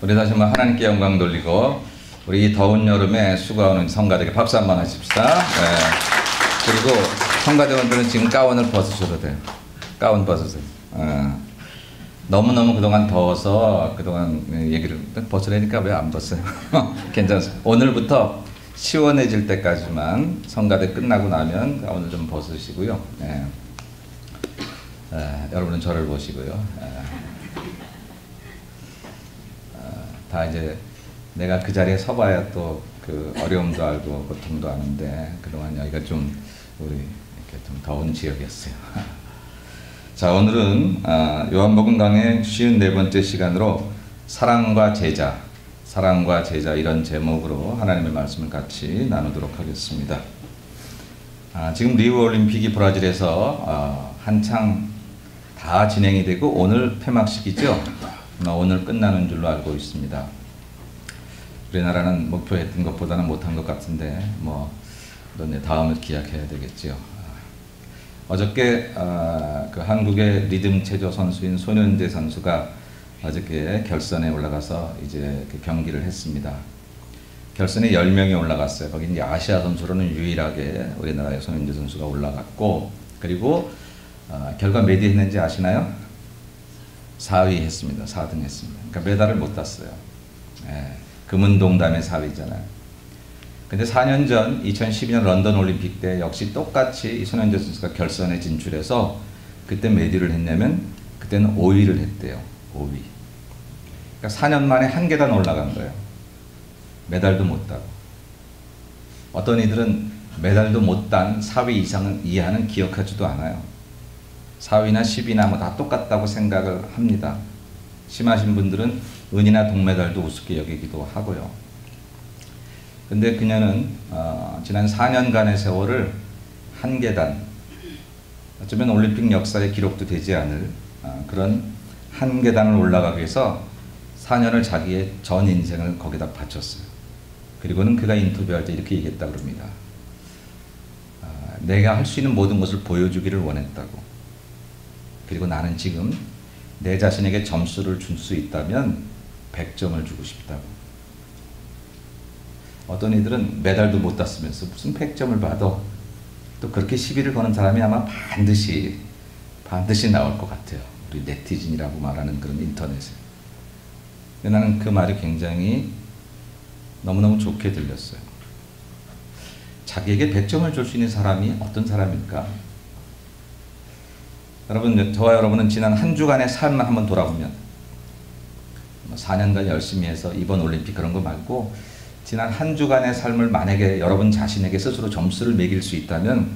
우리 다시 한번 하나님께 영광 돌리고 우리 이 더운 여름에 수고하는 성가대에게 박수 한번 하십시다. 네. 그리고 성가대원들은 지금 가운을 벗으셔도 돼요. 가운 벗으세요. 너무너무 그동안 더워서 그동안 얘기를 벗으라니까 왜 안 벗어요? 괜찮습니다. 오늘부터 시원해질 때까지만 성가대 끝나고 나면 가운을 좀 벗으시고요. 네. 여러분은 저를 보시고요. 다 이제 내가 그 자리에 서봐야 또 그 어려움도 알고 고통도 아는데 그동안 여기가 좀 우리 이렇게 좀 더운 지역이었어요. 자, 오늘은 요한복음 강의 54번째 시간으로 사랑과 제자 이런 제목으로 하나님의 말씀을 같이 나누도록 하겠습니다. 지금 리우 올림픽이 브라질에서 한창 다 진행이 되고 오늘 폐막식이죠. 오늘 끝나는 줄로 알고 있습니다. 우리나라는 목표했던 것보다는 못한 것 같은데 그런데 다음을 기약해야 되겠지요. 어저께 그 한국의 리듬 체조 선수인 손현재 선수가 어저께 결선에 올라가서 이제 그 경기를 했습니다. 결선에 10명이 올라갔어요. 거기 이제 아시아 선수로는 유일하게 우리나라의 손현재 선수가 올라갔고, 그리고 결과 몇 위 했는지 아시나요? 4위 했습니다. 4등 했습니다. 그러니까 메달을 못 땄어요. 금은동담의 4위잖아요. 근데 4년 전 2012년 런던 올림픽 때 역시 똑같이 이 손현재 선수가 결선에 진출해서 그때 몇 위를 했냐면 그때는 5위를 했대요. 5위. 그러니까 4년 만에 한 계단 올라간 거예요. 메달도 못 따고. 어떤 이들은 메달도 못 딴 4위 이하는 기억하지도 않아요. 4위나 10위나 다 똑같다고 생각을 합니다. 심하신 분들은 은이나 동메달도 우습게 여기기도 하고요. 근데 그녀는 지난 4년간의 세월을 한 계단, 어쩌면 올림픽 역사에 기록도 되지 않을 그런 한 계단을 올라가기 위해서 4년을 자기의 전 인생을 거기다 바쳤어요. 그리고는 그가 인터뷰할 때 이렇게 얘기했다고 합니다. 내가 할 수 있는 모든 것을 보여주기를 원했다고. 그리고 나는 지금 내 자신에게 점수를 줄 수 있다면 100점을 주고 싶다고. 어떤 이들은 메달도 못 땄으면서 무슨 100점을 받아. 또 그렇게 시비를 거는 사람이 아마 반드시 나올 것 같아요. 우리 네티즌이라고 말하는 그런 인터넷에. 근데 나는 그 말이 굉장히 너무너무 좋게 들렸어요. 자기에게 100점을 줄 수 있는 사람이 어떤 사람일까? 여러분, 저와 여러분은 지난 한 주간의 삶만 한번 돌아보면 4년간 열심히 해서 이번 올림픽 그런 거 말고 지난 한 주간의 삶을 만약에 여러분 자신에게 스스로 점수를 매길 수 있다면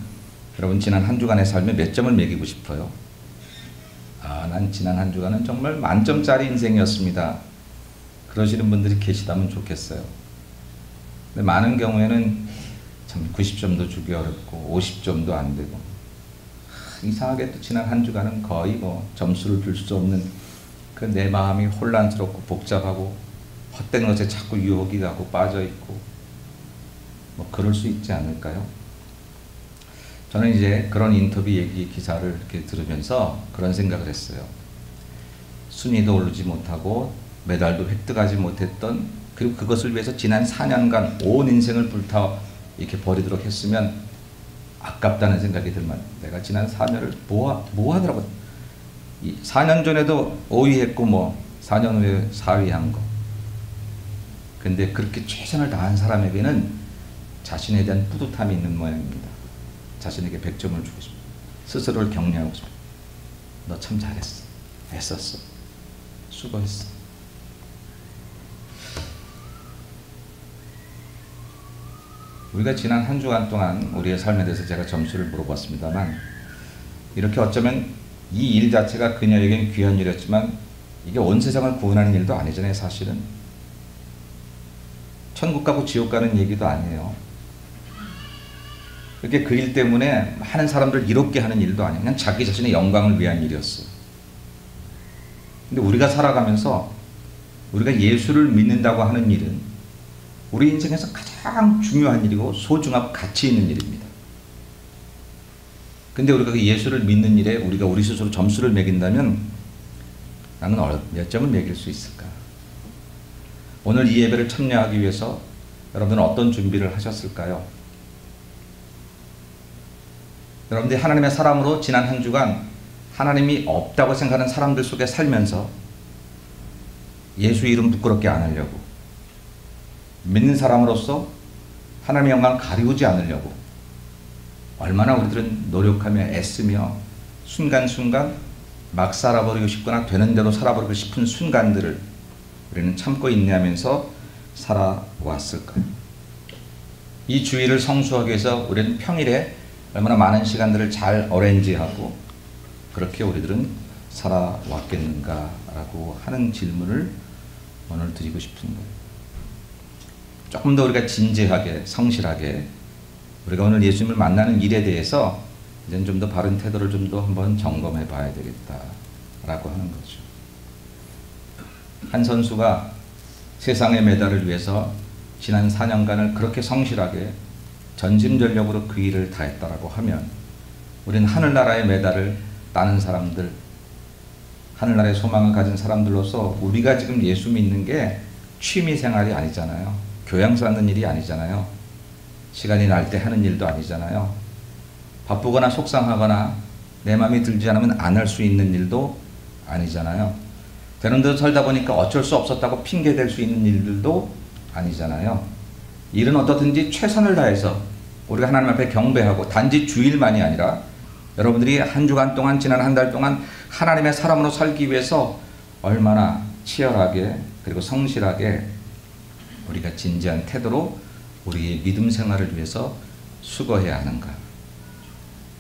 여러분 지난 한 주간의 삶에 몇 점을 매기고 싶어요? 난 지난 한 주간은 정말 만점짜리 인생이었습니다. 그러시는 분들이 계시다면 좋겠어요. 근데 많은 경우에는 참 90점도 주기 어렵고 50점도 안 되고 이상하게 또 지난 한 주간은 거의 점수를 줄 수 없는 그 내 마음이 혼란스럽고 복잡하고 헛된 것에 자꾸 유혹이 가고 빠져있고 그럴 수 있지 않을까요? 저는 이제 그런 인터뷰 기사를 이렇게 들으면서 그런 생각을 했어요. 순위도 오르지 못하고 메달도 획득하지 못했던, 그리고 그것을 위해서 지난 4년간 온 인생을 불타 이렇게 버리도록 했으면 아깝다는 생각이 들만, 내가 지난 4년을 뭐 하더라고. 4년 전에도 5위 했고 4년 후에 4위 한 거. 근데 그렇게 최선을 다한 사람에게는 자신에 대한 뿌듯함이 있는 모양입니다. 자신에게 100점을 주고 싶어. 스스로를 격려하고 싶어. 너 참 잘했어. 애썼어. 수고했어. 우리가 지난 한 주간 동안 우리의 삶에 대해서 제가 점수를 물어봤습니다만, 이렇게 어쩌면 이 일 자체가 그녀에겐 귀한 일이었지만 이게 온 세상을 구원하는 일도 아니잖아요. 사실은 천국 가고 지옥 가는 얘기도 아니에요. 그렇게 그 일 때문에 많은 사람들 이롭게 하는 일도 아니에요. 그냥 자기 자신의 영광을 위한 일이었어요. 근데 우리가 살아가면서 우리가 예수를 믿는다고 하는 일은 우리 인생에서 가장 중요한 일이고 소중하고 가치 있는 일입니다. 근데 우리가 그 예수를 믿는 일에 우리가 우리 스스로 점수를 매긴다면 나는 몇 점을 매길 수 있을까? 오늘 이 예배를 참여하기 위해서 여러분들은 어떤 준비를 하셨을까요? 여러분들이 하나님의 사람으로 지난 한 주간 하나님이 없다고 생각하는 사람들 속에 살면서 예수 이름 부끄럽게 안 하려고, 믿는 사람으로서 하나님의 영광을 가리우지 않으려고 얼마나 우리들은 노력하며 애쓰며 순간순간 막 살아버리고 싶거나 되는 대로 살아버리고 싶은 순간들을 우리는 참고 인내하면서 살아왔을까요? 이 주일을 성수하기 위해서 우리는 평일에 얼마나 많은 시간들을 잘 어레인지하고 그렇게 우리들은 살아왔겠는가라고 하는 질문을 오늘 드리고 싶은 거예요. 조금 더 우리가 진지하게, 성실하게 우리가 오늘 예수님을 만나는 일에 대해서 이제 좀 더 바른 태도를 좀 더 한번 점검해 봐야 되겠다라고 하는 거죠. 한 선수가 세상의 메달을 위해서 지난 4년간을 그렇게 성실하게 전심전력으로 그 일을 다했다라고 하면 우리는 하늘나라의 메달을 따는 사람들, 하늘나라의 소망을 가진 사람들로서 우리가 지금 예수 믿는 게 취미생활이 아니잖아요. 교양 쌓는 일이 아니잖아요. 시간이 날 때 하는 일도 아니잖아요. 바쁘거나 속상하거나 내 마음에 들지 않으면 안 할 수 있는 일도 아니잖아요. 되는 대로 살다 보니까 어쩔 수 없었다고 핑계댈 수 있는 일들도 아니잖아요. 일은 어떻든지 최선을 다해서 우리가 하나님 앞에 경배하고 단지 주일만이 아니라 여러분들이 한 주간 동안 지난 한 달 동안 하나님의 사람으로 살기 위해서 얼마나 치열하게 그리고 성실하게 우리가 진지한 태도로 우리의 믿음 생활을 위해서 수고해야 하는가.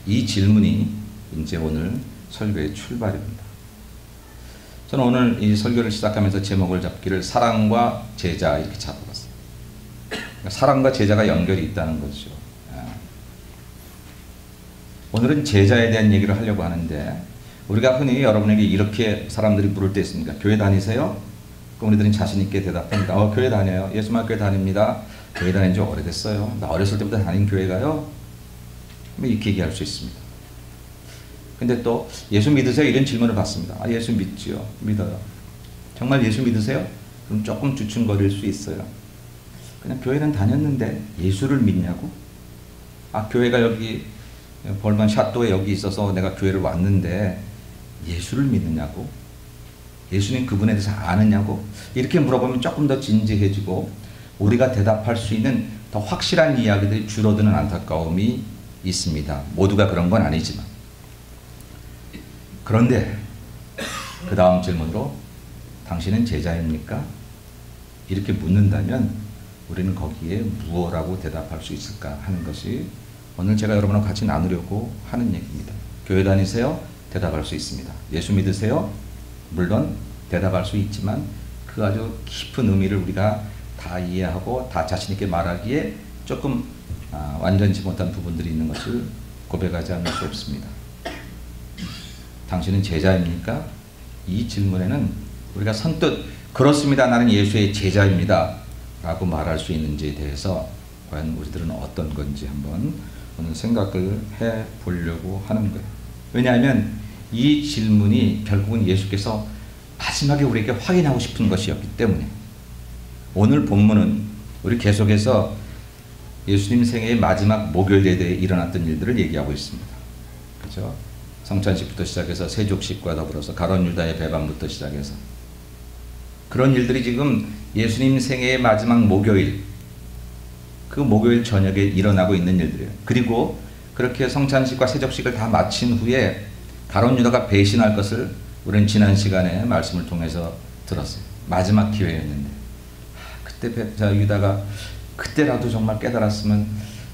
이 질문이 이제 오늘 설교의 출발입니다. 저는 오늘 이 설교를 시작하면서 제목을 잡기를 사랑과 제자 이렇게 잡아봤어요. 그러니까 사랑과 제자가 연결이 있다는 거죠. 오늘은 제자에 대한 얘기를 하려고 하는데 우리가 흔히 여러분에게 이렇게 사람들이 물을 때 있습니까? 교회 다니세요? 그럼 우리들은 자신 있게 대답합니다. 교회 다녀요. 예수님학교에 다닙니다. 교회 다닌 지 오래됐어요. 나 어렸을 때부터 다닌 교회 가요. 이렇게 얘기할 수 있습니다. 근데 또 예수 믿으세요? 이런 질문을 받습니다. 예수 믿지요. 믿어요. 정말 예수 믿으세요? 그럼 조금 주춤거릴 수 있어요. 그냥 교회는 다녔는데 예수를 믿냐고? 교회가 여기 볼만 샤또에 여기 있어서 내가 교회를 왔는데 예수를 믿느냐고? 예수님 그분에 대해서 아느냐고? 이렇게 물어보면 조금 더 진지해지고 우리가 대답할 수 있는 더 확실한 이야기들이 줄어드는 안타까움이 있습니다. 모두가 그런 건 아니지만. 그런데 그 다음 질문으로 당신은 제자입니까? 이렇게 묻는다면 우리는 거기에 무엇라고 대답할 수 있을까 하는 것이 오늘 제가 여러분과 같이 나누려고 하는 얘기입니다. 교회 다니세요? 대답할 수 있습니다. 예수 믿으세요? 물론 대답할 수 있지만 그 아주 깊은 의미를 우리가 다 이해하고 다 자신 있게 말하기에 조금 완전치 못한 부분들이 있는 것을 고백하지 않을 수 없습니다. 당신은 제자입니까? 이 질문에는 우리가 선뜻 그렇습니다. 나는 예수의 제자입니다. 라고 말할 수 있는지에 대해서 과연 우리들은 어떤 건지 한번 오늘 생각을 해 보려고 하는 거예요. 왜냐하면 이 질문이 결국은 예수께서 마지막에 우리에게 확인하고 싶은 것이었기 때문에 오늘 본문은 우리 계속해서 예수님 생애의 마지막 목요일에 대해 일어났던 일들을 얘기하고 있습니다. 그렇죠? 성찬식부터 시작해서 세족식과 더불어서 가룟 유다의 배반부터 시작해서 그런 일들이 지금 예수님 생애의 마지막 목요일, 그 목요일 저녁에 일어나고 있는 일들이에요. 그리고 그렇게 성찬식과 세족식을 다 마친 후에 가룟 유다가 배신할 것을 우리는 지난 시간에 말씀을 통해서 들었어요. 마지막 기회였는데 그때 유다가 그때라도 정말 깨달았으면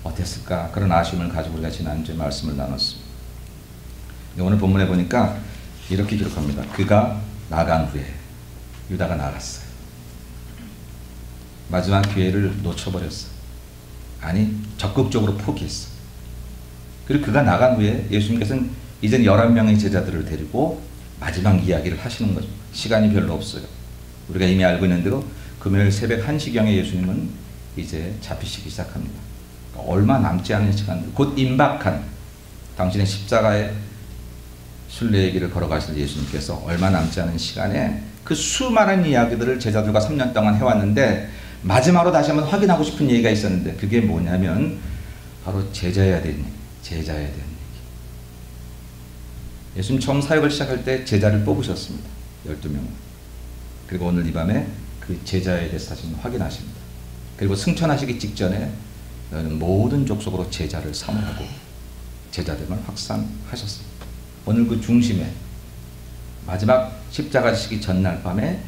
어땠을까, 그런 아쉬움을 가지고 우리가 지난주에 말씀을 나눴습니다. 오늘 본문에 보니까 이렇게 기록합니다. 그가 나간 후에 유다가 나갔어요. 마지막 기회를 놓쳐버렸어. 아니 적극적으로 포기했어. 그리고 그가 나간 후에 예수님께서는 이제 11명의 제자들을 데리고 마지막 이야기를 하시는 거죠. 시간이 별로 없어요. 우리가 이미 알고 있는 대로 금요일 새벽 1시경에 예수님은 이제 잡히시기 시작합니다. 그러니까 얼마 남지 않은 시간들, 곧 임박한 당신의 십자가의 순례의 길을 걸어가실 예수님께서 얼마 남지 않은 시간에 그 수많은 이야기들을 제자들과 3년 동안 해왔는데 마지막으로 다시 한번 확인하고 싶은 얘기가 있었는데 그게 뭐냐면 바로 제자여야 되는 얘기, 제자여야 되는 얘기. 예수님 처음 사역을 시작할 때 제자를 뽑으셨습니다. 12명을. 그리고 오늘 이 밤에 그 제자에 대해서 다시 확인하십니다. 그리고 승천하시기 직전에 너희는 모든 족속으로 제자를 삼으라고 제자됨을 확산하셨습니다. 오늘 그 중심에 마지막 십자가 지기 전날 밤에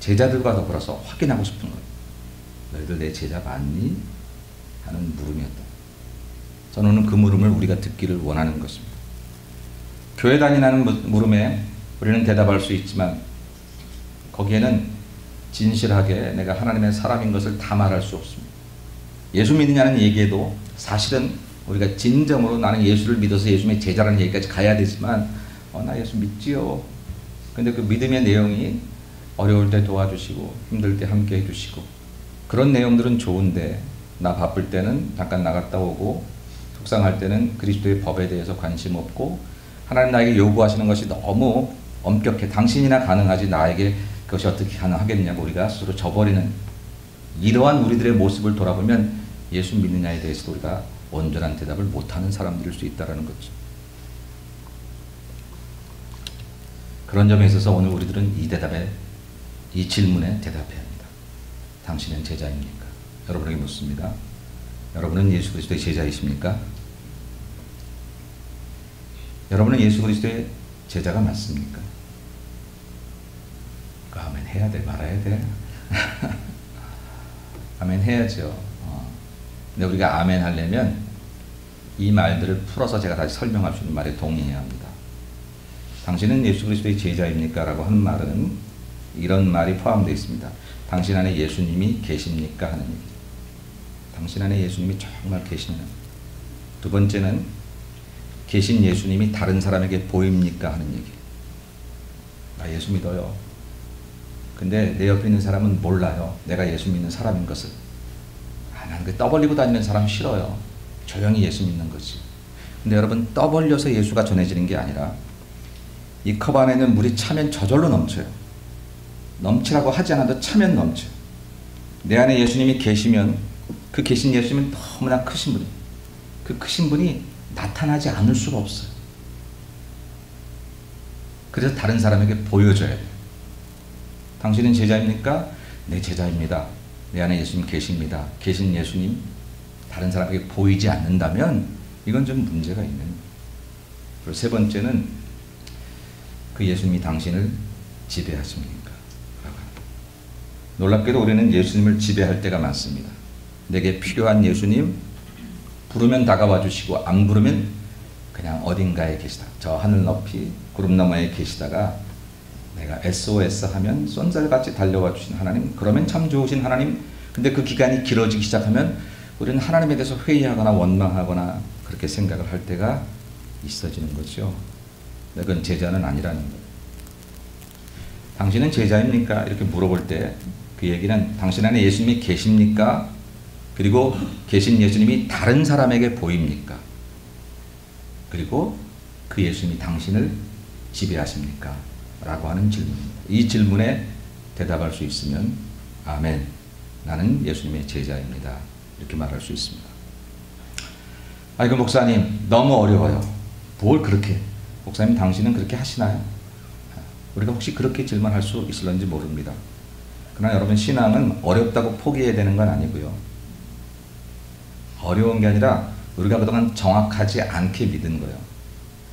제자들과 더불어서 확인하고 싶은 것. 너희들 내 제자 맞니? 하는 물음이었다. 저는 오늘 그 물음을 우리가 듣기를 원하는 것입니다. 교회 다니는 물음에 우리는 대답할 수 있지만 거기에는 진실하게 내가 하나님의 사람인 것을 다 말할 수 없습니다. 예수 믿느냐는 얘기에도 사실은 우리가 진정으로 나는 예수를 믿어서 예수님의 제자라는 얘기까지 가야 되지만 나 예수 믿지요. 근데 그 믿음의 내용이 어려울 때 도와주시고 힘들 때 함께 해주시고 그런 내용들은 좋은데 나 바쁠 때는 잠깐 나갔다 오고 속상할 때는 그리스도의 법에 대해서 관심 없고 하나님 나에게 요구하시는 것이 너무 엄격해. 당신이나 가능하지 나에게 그것이 어떻게 가능하겠냐고 우리가 스스로 저버리는 이러한 우리들의 모습을 돌아보면 예수 믿느냐에 대해서도 우리가 온전한 대답을 못하는 사람들일 수 있다는 거죠. 그런 점에 있어서 오늘 우리들은 이 질문에 대답해야 합니다. 당신은 제자입니까? 여러분에게 묻습니다. 여러분은 예수 그리스도의 제자이십니까? 여러분은 예수 그리스도의 제자가 맞습니까? 아멘 해야 돼 말아야 돼? 아멘 해야죠. 근데 우리가 아멘 하려면 이 말들을 풀어서 제가 다시 설명할 수 있는 말에 동의해야 합니다. 당신은 예수 그리스도의 제자입니까? 라고 하는 말은 이런 말이 포함되어 있습니다. 당신 안에 예수님이 계십니까? 하는 얘기. 당신 안에 예수님이 정말 계시느냐. 두 번째는 계신 예수님이 다른 사람에게 보입니까? 하는 얘기. 나 예수 믿어요. 근데 내 옆에 있는 사람은 몰라요. 내가 예수 믿는 사람인 것을. 난 그 떠벌리고 다니는 사람 싫어요. 조용히 예수 믿는 거지. 근데 여러분 떠벌려서 예수가 전해지는 게 아니라 이 컵 안에는 물이 차면 저절로 넘쳐요. 넘치라고 하지 않아도 차면 넘쳐요. 내 안에 예수님이 계시면 그 계신 예수님은 너무나 크신 분이에요. 그 크신 분이 나타나지 않을 수가 없어요. 그래서 다른 사람에게 보여줘야 돼요. 당신은 제자입니까? 네, 제자입니다. 내 안에 예수님 계십니다. 계신 예수님 다른 사람에게 보이지 않는다면 이건 좀 문제가 있는 거예요. 그리고 세 번째는 그 예수님이 당신을 지배하십니까? 놀랍게도 우리는 예수님을 지배할 때가 많습니다. 내게 필요한 예수님 부르면 다가와 주시고 안 부르면 그냥 어딘가에 계시다. 저 하늘 높이 구름 너머에 계시다가 내가 SOS 하면 쏜살같이 달려와 주신 하나님, 그러면 참 좋으신 하나님. 근데 그 기간이 길어지기 시작하면 우리는 하나님에 대해서 회의하거나 원망하거나 그렇게 생각을 할 때가 있어지는 거죠. 그건 제자는 아니라는 거예요. 당신은 제자입니까? 이렇게 물어볼 때 그 얘기는 당신 안에 예수님이 계십니까? 그리고 계신 예수님이 다른 사람에게 보입니까? 그리고 그 예수님이 당신을 지배하십니까? 라고 하는 질문입니다. 이 질문에 대답할 수 있으면 아멘, 나는 예수님의 제자입니다. 이렇게 말할 수 있습니다. 아이고 목사님 너무 어려워요. 뭘 그렇게, 목사님 당신은 그렇게 하시나요? 우리가 혹시 그렇게 질문할 수 있을런지 모릅니다. 그러나 여러분 신앙은 어렵다고 포기해야 되는 건 아니고요. 어려운 게 아니라 우리가 그동안 정확하지 않게 믿은 거예요.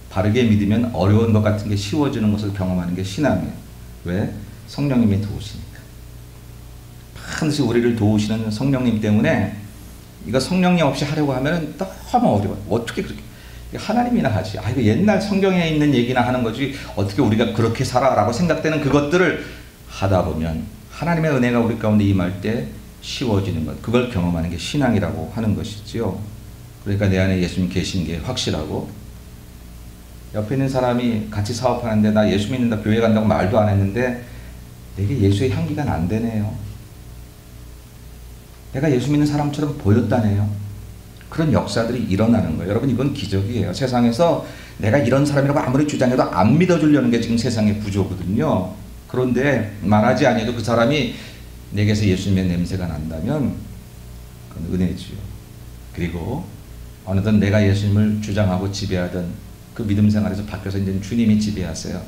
바르게 믿으면 어려운 것 같은 게 쉬워지는 것을 경험하는 게 신앙이에요. 왜? 성령님이 도우시니까. 반드시 우리를 도우시는 성령님 때문에 이거 성령님 없이 하려고 하면 너무 어려워요. 어떻게 그렇게 하나님이나 하지. 이거 옛날 성경에 있는 얘기나 하는 거지 어떻게 우리가 그렇게 살아라고 생각되는 그것들을 하다 보면 하나님의 은혜가 우리 가운데 임할 때 쉬워지는 것, 그걸 경험하는 게 신앙이라고 하는 것이지요. 그러니까 내 안에 예수님 계신 게 확실하고, 옆에 있는 사람이 같이 사업하는데 나 예수 믿는다 교회 간다고 말도 안 했는데 내게 예수의 향기가 난다네요. 내가 예수 믿는 사람처럼 보였다네요. 그런 역사들이 일어나는 거예요. 여러분 이건 기적이에요. 세상에서 내가 이런 사람이라고 아무리 주장해도 안 믿어주려는 게 지금 세상의 구조거든요. 그런데 말하지 아니해도 그 사람이 내게서 예수님의 냄새가 난다면 그건 은혜지요. 그리고 어느덧 내가 예수님을 주장하고 지배하던 그 믿음 생활에서 바뀌어서 이제 주님이 지배하세요.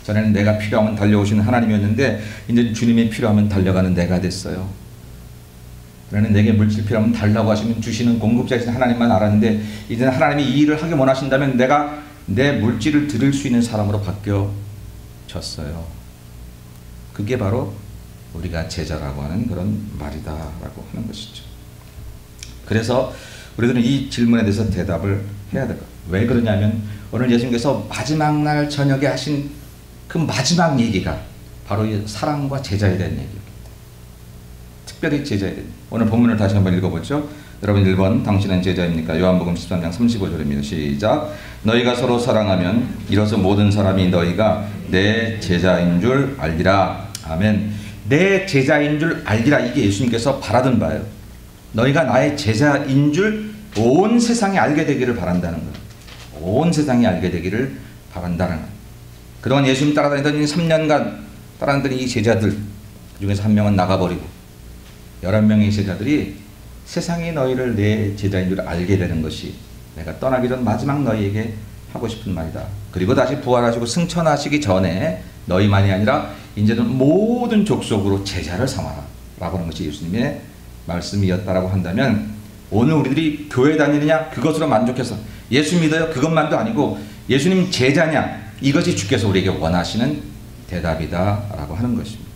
전에는 내가 필요하면 달려오시는 하나님이었는데 이제 주님이 필요하면 달려가는 내가 됐어요. 그러는 내게 물질 필요하면 달라고 하시면 주시는 공급자이신 하나님만 알았는데 이제는 하나님이 이 일을 하기 원하신다면 내가 내 물질을 드릴 수 있는 사람으로 바뀌어졌어요. 그게 바로 우리가 제자라고 하는 그런 말이다라고 하는 것이죠. 그래서 우리들은 이 질문에 대해서 대답을 해야 될 거예요. 왜 그러냐면 오늘 예수님께서 마지막 날 저녁에 하신 그 마지막 얘기가 바로 이 사랑과 제자에 대한 얘기입니다. 특별히 제자에 대한. 오늘 본문을 다시 한번 읽어보죠. 여러분 1번 당신은 제자입니까? 요한복음 13장 35절입니다. 시작. 너희가 서로 사랑하면 이로써 모든 사람이 너희가 내 제자인 줄 알리라. 아멘. 내 제자인 줄 알리라. 이게 예수님께서 바라던 바예요. 너희가 나의 제자인 줄 온 세상이 알게 되기를 바란다는 거예요. 온 세상이 알게 되기를 바란다는 거예요. 그동안 예수님 따라다니던 3년간 따라다니던 이 제자들 그 중에서 한 명은 나가버리고 11명의 제자들이 세상이 너희를 내 제자인 줄 알게 되는 것이 내가 떠나기 전 마지막 너희에게 하고 싶은 말이다. 그리고 다시 부활하시고 승천하시기 전에 너희만이 아니라 이제는 모든 족속으로 제자를 삼아라 라고 하는 것이 예수님의 말씀이었다라고 한다면 오늘 우리들이 교회 다니느냐 그것으로 만족해서 예수 믿어요 그것만도 아니고 예수님 제자냐 이것이 주께서 우리에게 원하시는 대답이다 라고 하는 것입니다.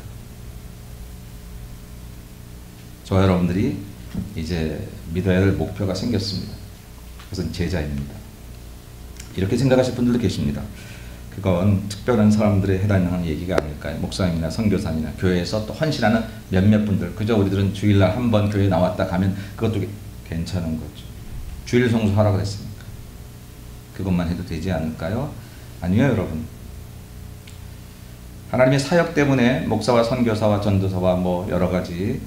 저와 여러분들이 이제 믿어야 할 목표가 생겼습니다. 그것은 제자입니다. 이렇게 생각하실 분들도 계십니다. 그건 특별한 사람들에 해당하는 얘기가 아닐까요? 목사님이나 선교사님이나 교회에서 또 헌신하는 몇몇 분들 그저 우리들은 주일날 한 번 교회 나왔다 가면 그것도 괜찮은 거죠. 주일 성수하라고 그랬으니까 그것만 해도 되지 않을까요? 아니요 여러분. 하나님의 사역 때문에 목사와 선교사와 전도사와 뭐 여러 가지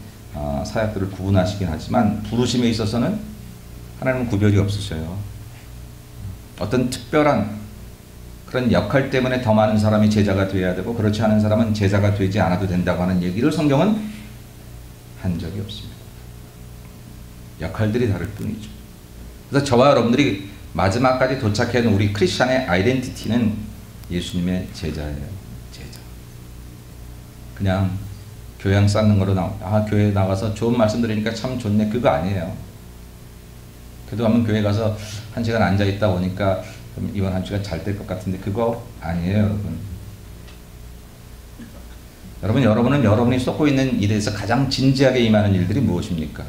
사역들을 구분하시긴 하지만 부르심에 있어서는 하나님은 구별이 없으셔요. 어떤 특별한 그런 역할 때문에 더 많은 사람이 제자가 되어야 되고 그렇지 않은 사람은 제자가 되지 않아도 된다고 하는 얘기를 성경은 한 적이 없습니다. 역할들이 다를 뿐이죠. 그래서 저와 여러분들이 마지막까지 도착해야 하는 우리 크리스찬의 아이덴티티는 예수님의 제자예요. 제자. 그냥 교양 쌓는 거로 교회 나가서 좋은 말씀 들으니까 참 좋네 그거 아니에요. 기도하면 교회 가서 1시간 앉아있다 오니까 이번 한 주가 잘 될 것 같은데 그거 아니에요 여러분. 여러분은 여러분이 쏟고 있는 일에서 가장 진지하게 임하는 일들이 무엇입니까?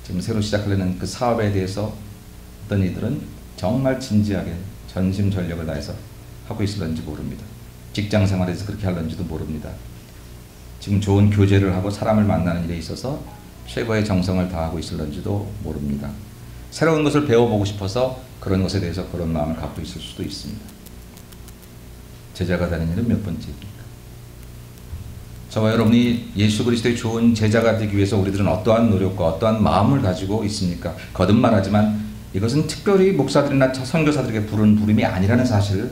지금 새로 시작하려는 그 사업에 대해서 어떤 이들은 정말 진지하게 전심전력을 다해서 하고 있을런지 모릅니다. 직장 생활에서 그렇게 할런지도 모릅니다. 지금 좋은 교제를 하고 사람을 만나는 일에 있어서 최고의 정성을 다하고 있을런지도 모릅니다. 새로운 것을 배워보고 싶어서 그런 것에 대해서 그런 마음을 갖고 있을 수도 있습니다. 제자가 되는 일은 몇 번째입니까? 저와 여러분이 예수 그리스도의 좋은 제자가 되기 위해서 우리들은 어떠한 노력과 어떠한 마음을 가지고 있습니까? 거듭말하지만 이것은 특별히 목사들이나 선교사들에게 부른 부름이 아니라는 사실을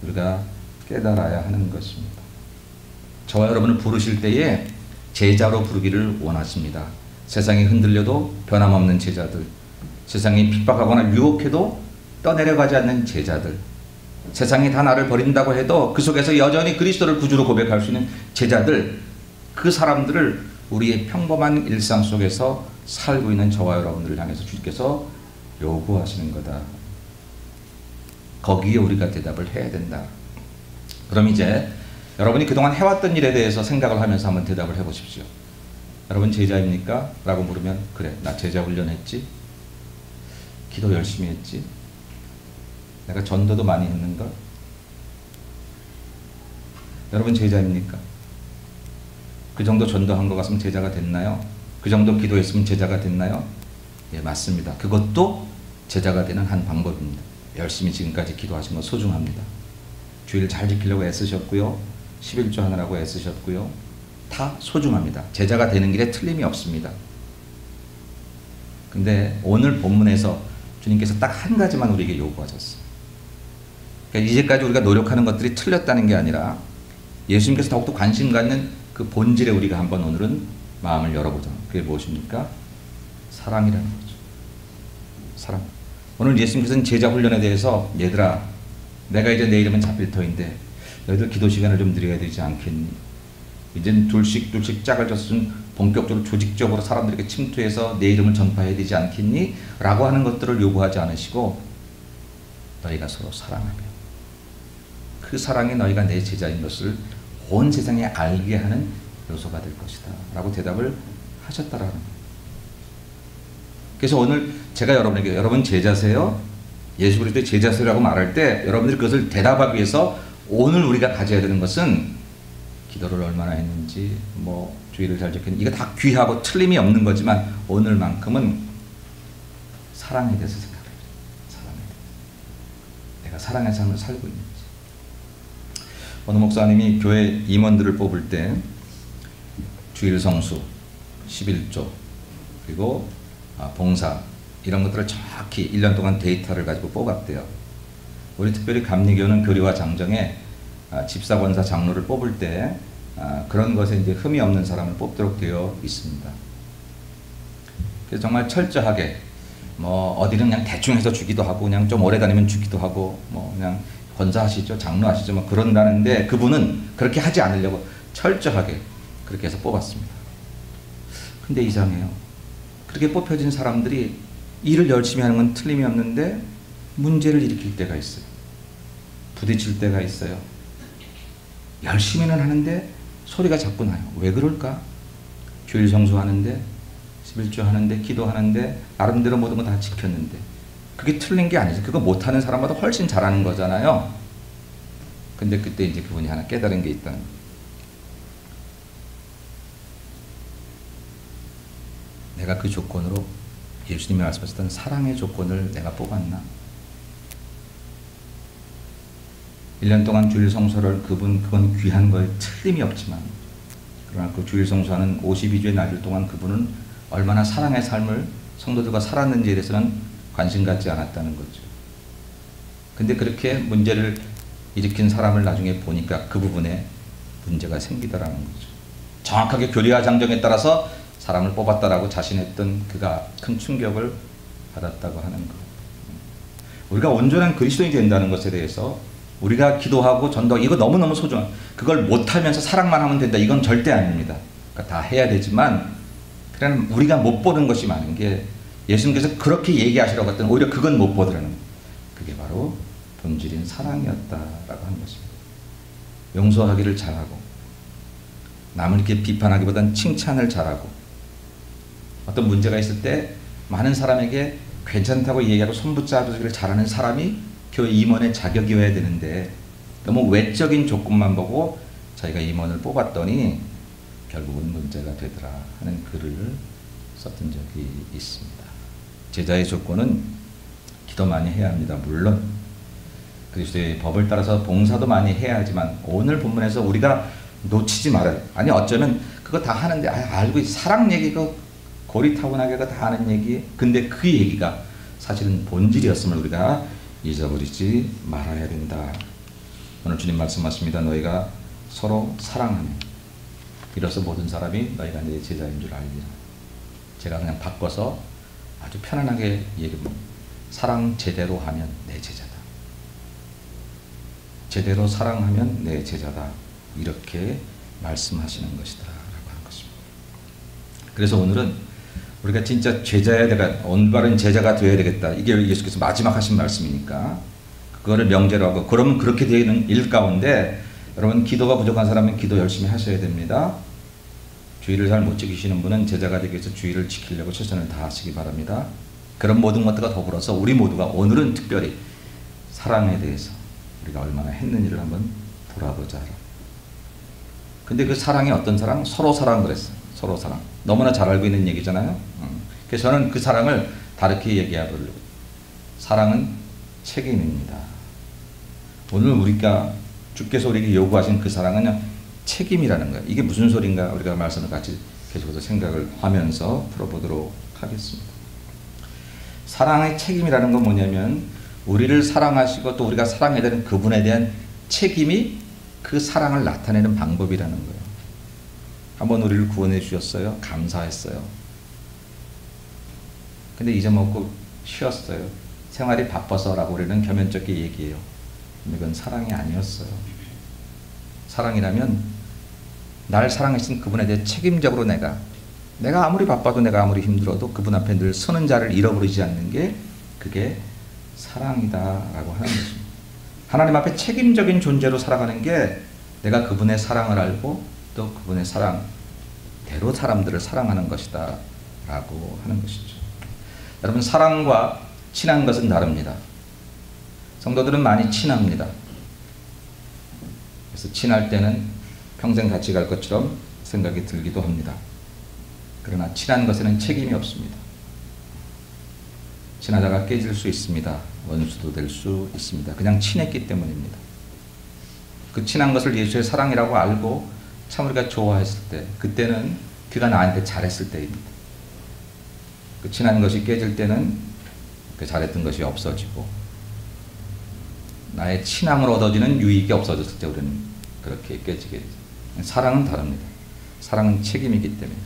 우리가 깨달아야 하는 것입니다. 저와 여러분을 부르실 때에 제자로 부르기를 원하십니다. 세상이 흔들려도 변함없는 제자들, 세상이 핍박하거나 유혹해도 떠내려가지 않는 제자들, 세상이 다 나를 버린다고 해도 그 속에서 여전히 그리스도를 구주로 고백할 수 있는 제자들, 그 사람들을 우리의 평범한 일상 속에서 살고 있는 저와 여러분들을 향해서 주께서 요구하시는 거다. 거기에 우리가 대답을 해야 된다. 그럼 이제 여러분이 그동안 해왔던 일에 대해서 생각을 하면서 한번 대답을 해보십시오. 여러분 제자입니까? 라고 물으면 그래 나 제자 훈련했지, 기도 열심히 했지, 내가 전도도 많이 했는걸. 여러분 제자입니까? 그 정도 전도한 것 같으면 제자가 됐나요? 그 정도 기도했으면 제자가 됐나요? 예, 맞습니다. 그것도 제자가 되는 한 방법입니다. 열심히 지금까지 기도하신 건 소중합니다. 주일 잘 지키려고 애쓰셨고요. 11조 하느라고 애쓰셨고요. 다 소중합니다. 제자가 되는 길에 틀림이 없습니다. 근데 오늘 본문에서 주님께서 딱 한 가지만 우리에게 요구하셨어요. 그러니까 이제까지 우리가 노력하는 것들이 틀렸다는 게 아니라 예수님께서 더욱더 관심 갖는 그 본질에 우리가 한번 오늘은 마음을 열어보자. 그게 무엇입니까? 사랑이라는 거죠. 사랑. 오늘 예수님께서는 제자 훈련에 대해서 얘들아 내가 이제 내일이면 잡힐 터인데 너희들 기도 시간을 좀 드려야 되지 않겠니? 이젠 둘씩 짝을 졌으면 본격적으로 조직적으로 사람들에게 침투해서 내 이름을 전파해야 되지 않겠니? 라고 하는 것들을 요구하지 않으시고 너희가 서로 사랑하며 그 사랑이 너희가 내 제자인 것을 온 세상에 알게 하는 요소가 될 것이다 라고 대답을 하셨다라는 거예요. 그래서 오늘 제가 여러분에게 여러분 제자세요? 예수 그리스도의 제자세요라고 말할 때 여러분들이 그것을 대답하기 위해서 오늘 우리가 가져야 되는 것은 기도를 얼마나 했는지 뭐 주의를 잘 지켰는지 이거 다 귀하고 틀림이 없는 거지만 오늘만큼은 사랑에 대해서 생각해요. 사랑에 대해서. 내가 사랑의 삶을 살고 있는지. 어느 목사님이 교회 임원들을 뽑을 때 주일 성수, 11조 그리고 봉사 이런 것들을 정확히 1년 동안 데이터를 가지고 뽑았대요. 우리 특별히 감리교는 교리와 장정에 집사, 권사, 장로를 뽑을 때 그런 것에 이제 흠이 없는 사람을 뽑도록 되어 있습니다. 그래서 정말 철저하게 뭐 어디는 그냥 대충 해서 주기도 하고 그냥 좀 오래 다니면 주기도 하고 뭐 그냥 권사하시죠, 장로하시죠, 뭐 그런다는데 그분은 그렇게 하지 않으려고 철저하게 그렇게 해서 뽑았습니다. 근데 이상해요. 그렇게 뽑혀진 사람들이 일을 열심히 하는 건 틀림이 없는데 문제를 일으킬 때가 있어요. 부딪힐 때가 있어요. 열심히는 하는데 소리가 자꾸 나요. 왜 그럴까? 주일 성수하는데 11조 하는데 기도하는데 나름대로 모든 거 다 지켰는데 그게 틀린 게 아니죠. 그거 못하는 사람보다 훨씬 잘하는 거잖아요. 근데 그때 이제 그분이 하나 깨달은 게 있다는 거예요. 내가 그 조건으로 예수님이 말씀하셨던 사랑의 조건을 내가 뽑았나? 1년 동안 주일 성수를 그건 귀한 거에 틀림이 없지만 그러나 그 주일 성수하는 52주의 날 동안 그분은 얼마나 사랑의 삶을 성도들과 살았는지에 대해서는 관심 갖지 않았다는 거죠. 근데 그렇게 문제를 일으킨 사람을 나중에 보니까 그 부분에 문제가 생기더라는 거죠. 정확하게 교리와 장정에 따라서 사람을 뽑았다라고 자신했던 그가 큰 충격을 받았다고 하는 것. 우리가 온전한 그리스도인이 된다는 것에 대해서 우리가 기도하고 전도 이거 너무너무 소중한 그걸 못하면서 사랑만 하면 된다 이건 절대 아닙니다. 그러니까 다 해야 되지만 그냥 우리가 못 보는 것이 많은 게 예수님께서 그렇게 얘기하시라고 했던 오히려 그건 못 보더라는 그게 바로 본질인 사랑이었다라고 하는 것입니다. 용서하기를 잘하고 남을 이렇게 비판하기보다는 칭찬을 잘하고 어떤 문제가 있을 때 많은 사람에게 괜찮다고 얘기하고 손붙잡기를 잘하는 사람이 교회 임원의 자격이어야 되는데 너무 외적인 조건만 보고 자기가 임원을 뽑았더니 결국은 문제가 되더라 하는 글을 썼던 적이 있습니다. 제자의 조건은 기도 많이 해야 합니다. 물론 그리스도의 법을 따라서 봉사도 많이 해야 하지만 오늘 본문에서 우리가 놓치지 말아요. 아니 어쩌면 그거 다 하는데 알고 사랑 얘기고 고리타분하게 다 하는 얘기 근데 그 얘기가 사실은 본질이었음을 우리가 잊어버리지 말아야 된다. 오늘 주님 말씀하십니다. 너희가 서로 사랑하며 이로써 모든 사람이 너희가 내 제자인 줄 알리라. 제가 그냥 바꿔서 아주 편안하게 얘기합니다. 사랑 제대로 하면 내 제자다. 제대로 사랑하면 내 제자다. 이렇게 말씀하시는 것이다 라고 하는 것입니다. 그래서 오늘은 우리가 진짜 제자야 되가 올바른 제자가 되어야 되겠다. 이게 예수께서 마지막 하신 말씀이니까 그거를 명제로 하고 그러면 그렇게 되는 일 가운데 여러분 기도가 부족한 사람은 기도 열심히 하셔야 됩니다. 주의를 잘 못 지키시는 분은 제자가 되기 위해서 주의를 지키려고 최선을 다하시기 바랍니다. 그런 모든 것들과 더불어서 우리 모두가 오늘은 특별히 사랑에 대해서 우리가 얼마나 했는지를 한번 돌아보자. 근데 그 사랑이 어떤 사랑? 서로 사랑 그랬어요. 서로 사랑. 너무나 잘 알고 있는 얘기잖아요. 그래서 저는 그 사랑을 다르게 얘기해보려고. 사랑은 책임입니다. 오늘 우리가 주께서 우리에게 요구하신 그 사랑은 책임이라는 거예요. 이게 무슨 소린가 우리가 말씀을 같이 계속해서 생각을 하면서 풀어보도록 하겠습니다. 사랑의 책임이라는 건 뭐냐면 우리를 사랑하시고 또 우리가 사랑해야 되는 그분에 대한 책임이 그 사랑을 나타내는 방법이라는 거예요. 한번 우리를 구원해 주셨어요. 감사했어요. 근데 잊어먹고 쉬었어요. 생활이 바빠서라고 우리는 겸연쩍게 얘기해요. 이건 사랑이 아니었어요. 사랑이라면 날 사랑하신 그분에 대해 책임적으로 내가 아무리 바빠도 내가 아무리 힘들어도 그분 앞에 늘 서는 자를 잃어버리지 않는 게 그게 사랑이다라고 하는 것입니다. 하나님 앞에 책임적인 존재로 살아가는 게 내가 그분의 사랑을 알고 또 그분의 사랑대로 사람들을 사랑하는 것이다 라고 하는 것이죠. 여러분, 사랑과 친한 것은 다릅니다. 성도들은 많이 친합니다. 그래서 친할 때는 평생 같이 갈 것처럼 생각이 들기도 합니다. 그러나 친한 것에는 책임이 없습니다. 친하다가 깨질 수 있습니다. 원수도 될 수 있습니다. 그냥 친했기 때문입니다. 그 친한 것을 예수의 사랑이라고 알고 참 우리가 좋아했을 때, 그때는 그가 나한테 잘했을 때입니다. 그 친한 것이 깨질 때는 그 잘했던 것이 없어지고 나의 친함으로 얻어지는 유익이 없어졌을 때 우리는 그렇게 깨지게 되죠. 사랑은 다릅니다. 사랑은 책임이기 때문에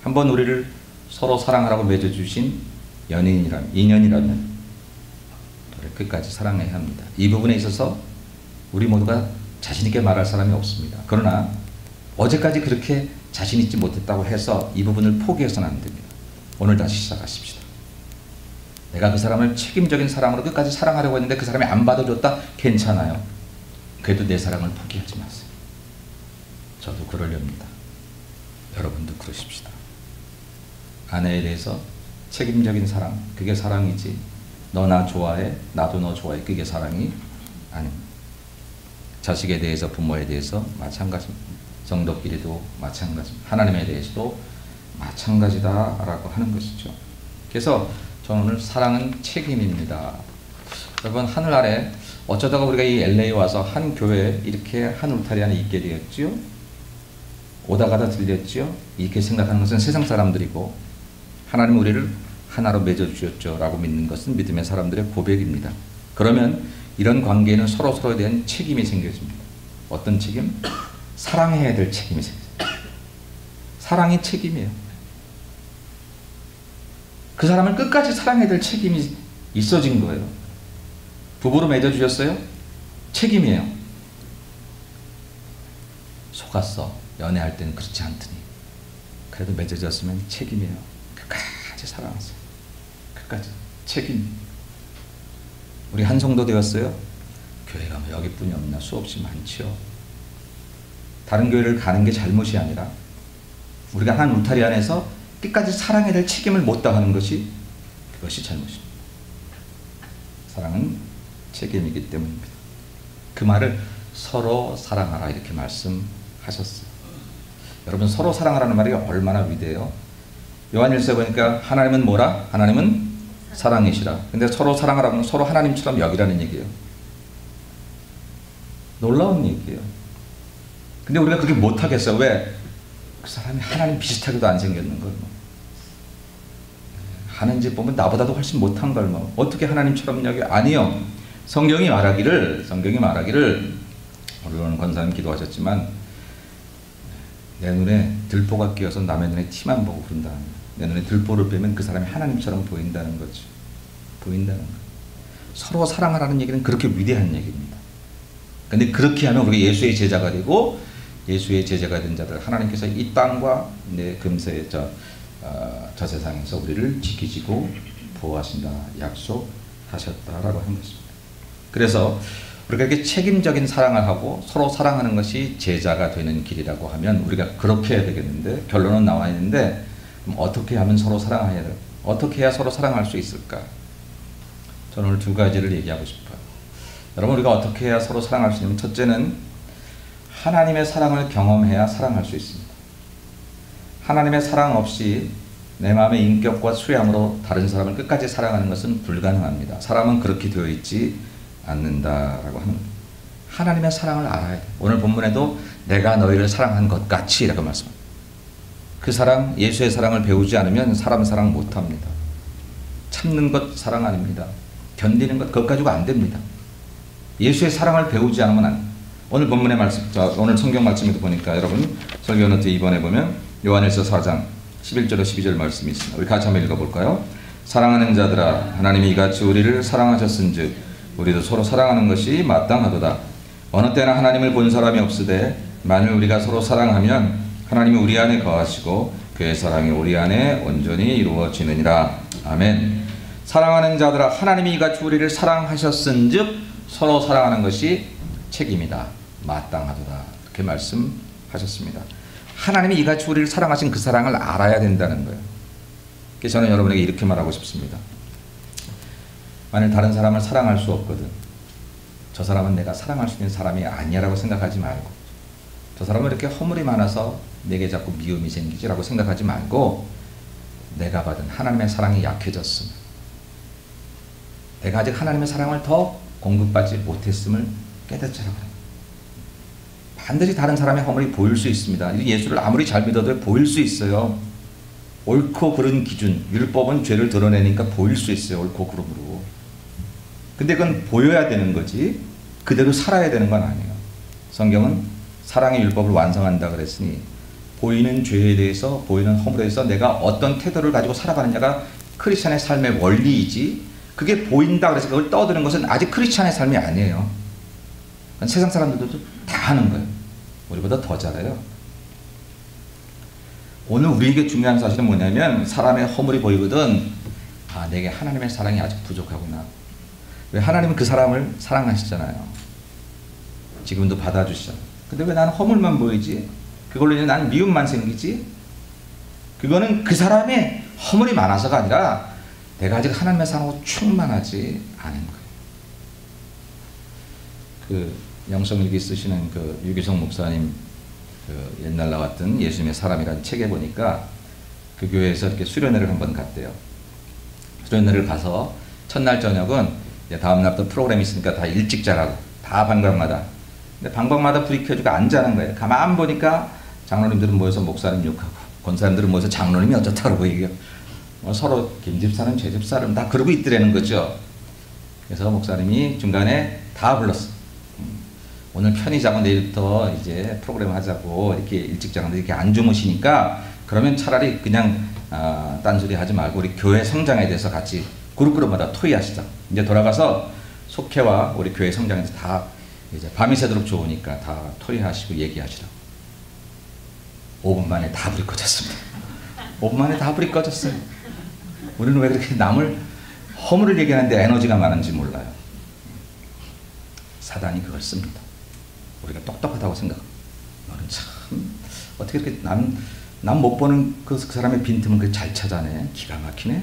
한번 우리를 서로 사랑하라고 맺어주신 인연이라면 끝까지 사랑해야 합니다. 이 부분에 있어서 우리 모두가 자신 있게 말할 사람이 없습니다. 그러나 어제까지 그렇게 자신 있지 못했다고 해서 이 부분을 포기해서는 안 됩니다. 오늘 다시 시작하십시다. 내가 그 사람을 책임적인 사랑으로 끝까지 사랑하려고 했는데 그 사람이 안 받아줬다? 괜찮아요. 그래도 내 사랑을 포기하지 마세요. 저도 그러렵니다. 여러분도 그러십시다. 아내에 대해서 책임적인 사랑, 그게 사랑이지 너 나 좋아해, 나도 너 좋아해, 그게 사랑이 아닙니다. 자식에 대해서, 부모에 대해서 마찬가지입니다. 성도끼리도 마찬가지입니다. 하나님에 대해서도 마찬가지다라고 하는 것이죠. 그래서 저는 오늘 사랑은 책임입니다. 여러분, 하늘 아래 어쩌다가 우리가 이 LA 와서 한 교회에 이렇게 한 울타리 안에 있게 되었지요? 오다 가다 들렸지요? 이렇게 생각하는 것은 세상 사람들이고 하나님 우리를 하나로 맺어주셨죠 라고 믿는 것은 믿음의 사람들의 고백입니다. 그러면 이런 관계에는 서로서로에 대한 책임이 생겨집니다. 어떤 책임? 사랑해야 될 책임이 생겨집니다. 사랑이 책임이에요. 그 사람을 끝까지 사랑해야 될 책임이 있어진 거예요. 부부로 맺어주셨어요? 책임이에요. 속았어. 연애할 때는 그렇지 않더니. 그래도 맺어졌으면 책임이에요. 끝까지 사랑하세요. 끝까지. 책임. 우리 한 성도 되었어요? 교회가 뭐 여기뿐이 없나? 수없이 많죠. 다른 교회를 가는 게 잘못이 아니라 우리가 한 울타리 안에서 끝까지 사랑해야 될 책임을 못 다하는 것이 그것이 잘못입니다. 사랑은 책임이기 때문입니다. 그 말을 서로 사랑하라 이렇게 말씀하셨어요. 여러분, 서로 사랑하라는 말이 얼마나 위대해요. 요한일서에 보니까 하나님은 뭐라? 하나님은 사랑이시라. 근데 서로 사랑하라면 서로 하나님처럼 여기라는 얘기예요. 놀라운 얘기예요. 근데 우리가 그렇게 못하겠어요. 왜? 그 사람이 하나님 비슷하게도 안 생겼는 걸 뭐. 하는 집 보면 나보다도 훨씬 못한 걸 뭐. 어떻게 하나님처럼 여기? 아니요. 성경이 말하기를 오늘 권사님 기도하셨지만 내 눈에 들보가 끼어서 남의 눈에 티만 보고 그런다. 내 눈에 들보를 빼면 그 사람이 하나님처럼 보인다는 거죠. 보인다는 거. 서로 사랑하라는 얘기는 그렇게 위대한 얘기입니다. 근데 그렇게 하면 우리가 예수의 제자가 되고 예수의 제자가 된 자들 하나님께서 이 땅과 금세 저 세상에서 우리를 지키시고 보호하신다 약속하셨다라고 한 것입니다. 그래서 우리가 이렇게 책임적인 사랑을 하고 서로 사랑하는 것이 제자가 되는 길이라고 하면 우리가 그렇게 해야 되겠는데 결론은 나와 있는데 그럼 어떻게 하면 서로 사랑해야 돼? 어떻게 해야 서로 사랑할 수 있을까? 저는 오늘 두 가지를 얘기하고 싶어요. 여러분, 우리가 어떻게 해야 서로 사랑할 수 있냐면 첫째는 하나님의 사랑을 경험해야 사랑할 수 있습니다. 하나님의 사랑 없이 내 마음의 인격과 수양으로 다른 사람을 끝까지 사랑하는 것은 불가능합니다. 사람은 그렇게 되어 있지 않는다라고 하는 겁니다. 하나님의 사랑을 알아야 돼. 오늘 본문에도 내가 너희를 사랑한 것 같이 라고 말씀합니다. 그 사랑, 예수의 사랑을 배우지 않으면 사람 사랑 못합니다. 참는 것 사랑 아닙니다. 견디는 것 그것 가지고 안 됩니다. 예수의 사랑을 배우지 않으면 오늘 본문의 말씀, 오늘 성경 말씀에도 보니까 여러분 설교 노트 2번에 보면 요한일서 4장 11절로 12절 말씀이 있습니다. 우리 같이 한번 읽어볼까요? 사랑하는 자들아, 하나님이 이같이 우리를 사랑하셨은즉 우리도 서로 사랑하는 것이 마땅하도다. 어느 때나 하나님을 본 사람이 없으되 만일 우리가 서로 사랑하면 하나님이 우리 안에 거하시고 그의 사랑이 우리 안에 온전히 이루어지느니라. 아멘. 사랑하는 자들아, 하나님이 이같이 우리를 사랑하셨은즉 서로 사랑하는 것이 책임이다, 마땅하도다, 이렇게 말씀하셨습니다. 하나님이 이같이 우리를 사랑하신 그 사랑을 알아야 된다는 거예요. 그래서 저는 여러분에게 이렇게 말하고 싶습니다. 만일 다른 사람을 사랑할 수 없거든, 저 사람은 내가 사랑할 수 있는 사람이 아니야 라고 생각하지 말고, 저 사람은 이렇게 허물이 많아서 내게 자꾸 미움이 생기지 라고 생각하지 말고, 내가 받은 하나님의 사랑이 약해졌음, 내가 아직 하나님의 사랑을 더 공급받지 못했음을 깨닫자라고 해요. 반드시 다른 사람의 허물이 보일 수 있습니다. 예수를 아무리 잘 믿어도 보일 수 있어요. 옳고 그른 기준, 율법은 죄를 드러내니까 보일 수 있어요. 옳고 그름으로. 근데 그건 보여야 되는 거지 그대로 살아야 되는 건 아니에요. 성경은 사랑의 율법을 완성한다 그랬으니 보이는 죄에 대해서, 보이는 허물에 대해서 내가 어떤 태도를 가지고 살아가느냐가 크리스찬의 삶의 원리이지, 그게 보인다 그래서 그걸 떠드는 것은 아직 크리스찬의 삶이 아니에요. 세상 사람들도 다 하는 거예요. 우리보다 더 잘해요. 오늘 우리에게 중요한 사실은 뭐냐면, 사람의 허물이 보이거든, 아, 내게 하나님의 사랑이 아직 부족하구나. 왜? 하나님은 그 사람을 사랑하시잖아요. 지금도 받아주시잖아요. 근데 왜 나는 허물만 보이지? 그걸로 이제 나는 미움만 생기지? 그거는 그 사람의 허물이 많아서가 아니라 내가 아직 하나님의 사랑으로 충만하지 않은 거예요. 그 영성일기 쓰시는 그 유기성 목사님, 그 옛날 나왔던 예수님의 사람이라는 책에 보니까 그 교회에서 이렇게 수련회를 한번 갔대요. 수련회를 가서 첫날 저녁은 이제 다음 날부터 프로그램이 있으니까 다 일찍 자라고, 다 방방마다. 근데 방방마다 불이 켜지고 안 자는 거예요. 가만 보니까 장로님들은 모여서 목사님 욕하고, 권사님들은 모여서 장로님이 어쩌다고 얘기해요. 서로 김집사람, 죄집사람 다 그러고 있더라는 거죠. 그래서 목사님이 중간에 다 불렀어. 오늘 편히 자고 내일부터 이제 프로그램 하자고, 이렇게 일찍 자는데 이렇게 안 주무시니까 그러면 차라리 그냥 딴소리 하지 말고 우리 교회 성장에 대해서 같이 그룹마다 토의하시자. 이제 돌아가서 속회와 우리 교회 성장에 대해서 다 이제 밤이 새도록 좋으니까 다 토의하시고 얘기하시라고. 5분 만에 다 불이 꺼졌습니다. 5분 만에 다 불이 꺼졌어요. 우리는 왜 그렇게 남을 허물을 얘기하는데 에너지가 많은지 몰라요. 사단이 그걸 씁니다. 우리가 똑똑하다고 생각합니다. 너는 참 어떻게 이렇게 남 못 보는 그 사람의 빈틈을 그렇게 잘 찾아내. 기가 막히네.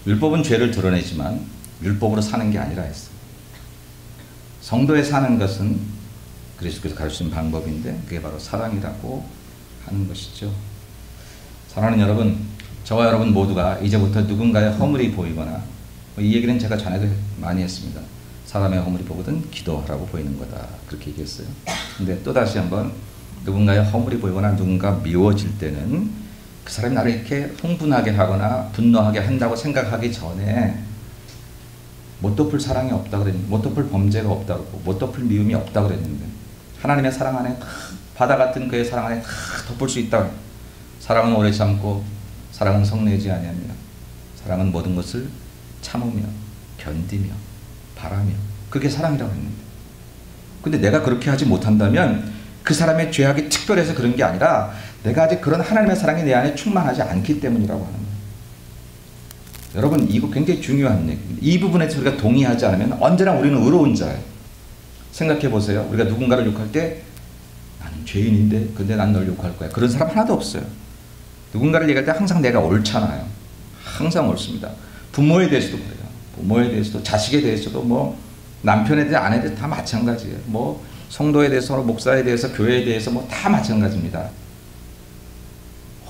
율법은 죄를 드러내지만 율법으로 사는 게 아니라 했어. 성도에 사는 것은 그리스도께서 가르치신 방법인데 그게 바로 사랑이라고 하는 것이죠. 사랑하는 여러분, 저와 여러분 모두가 이제부터 누군가의 허물이 보이거나, 이 얘기는 제가 전에도 많이 했습니다. 사람의 허물이 보거든 기도하라고 보이는 거다, 그렇게 얘기했어요. 근데 또다시 한번, 누군가의 허물이 보이거나 누군가 미워질 때는 그 사람이 나를 이렇게 흥분하게 하거나 분노하게 한다고 생각하기 전에 못 덮을 사랑이 없다 그랬는데, 못 덮을 범죄가 없다 그러고, 못 덮을 미움이 없다 그랬는데, 하나님의 사랑 안에, 바다 같은 그의 사랑 안에 다 덮을 수 있다. 사랑은 오래 참고 사랑은 성내지 아니하며 사랑은 모든 것을 참으며 견디며 바라며, 그게 사랑이라고 했는데, 근데 내가 그렇게 하지 못한다면 그 사람의 죄악이 특별해서 그런 게 아니라 내가 아직 그런 하나님의 사랑이 내 안에 충만하지 않기 때문이라고 하는 거예요. 여러분, 이거 굉장히 중요한 얘기입니다. 이 부분에서 우리가 동의하지 않으면 언제나 우리는 의로운 자예요. 생각해 보세요. 우리가 누군가를 욕할 때 나는 죄인인데 근데 난 널 욕할 거야, 그런 사람 하나도 없어요. 누군가를 얘기할 때 항상 내가 옳잖아요. 항상 옳습니다. 부모에 대해서도 그래요. 부모에 대해서도, 자식에 대해서도, 뭐 남편에 대해, 아내에 대해서 다 마찬가지예요. 뭐 성도에 대해서, 목사에 대해서, 교회에 대해서 뭐 다 마찬가지입니다.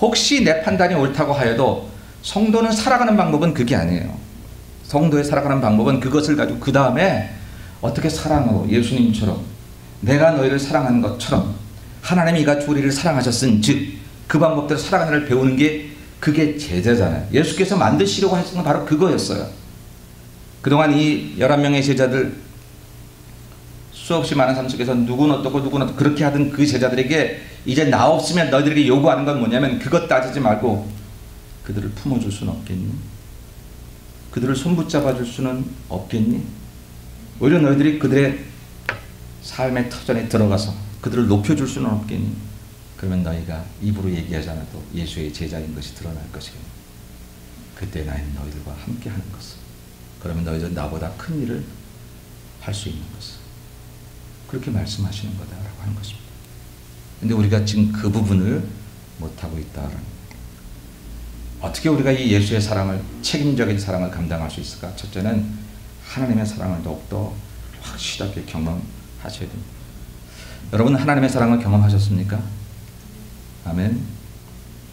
혹시 내 판단이 옳다고 하여도 성도는 살아가는 방법은 그게 아니에요. 성도의 살아가는 방법은 그것을 가지고 그 다음에 어떻게 사랑하고, 예수님처럼 내가 너희를 사랑하는 것처럼 하나님이 이같이 우리를 사랑하셨은 즉 그 방법대로 살아가는 걸 배우는 게, 그게 제자잖아요. 예수께서 만드시려고 하신 건 바로 그거였어요. 그동안 이 11명의 제자들 수없이 많은 삶 속에서 누구는 어떻고 누구는 어떻고 그렇게 하던 그 제자들에게 이제 나 없으면 너희들에게 요구하는 건 뭐냐면 그것 따지지 말고 그들을 품어줄 수는 없겠니? 그들을 손붙잡아 줄 수는 없겠니? 오히려 너희들이 그들의 삶의 터전에 들어가서 그들을 높여줄 수는 없겠니? 그러면 너희가 입으로 얘기하지 않아도 예수의 제자인 것이 드러날 것이겠니? 그때 나는 너희들과 함께 하는 것을. 그러면 너희들 나보다 큰 일을 할 수 있는 것을. 그렇게 말씀하시는 거다라고 하는 것입니다. 근데 우리가 지금 그 부분을 못하고 있다라는 거예요. 어떻게 우리가 이 예수의 사랑을, 책임적인 사랑을 감당할 수 있을까? 첫째는 하나님의 사랑을 더욱더 확실하게 경험하셔야 됩니다. 여러분 하나님의 사랑을 경험하셨습니까? 아멘.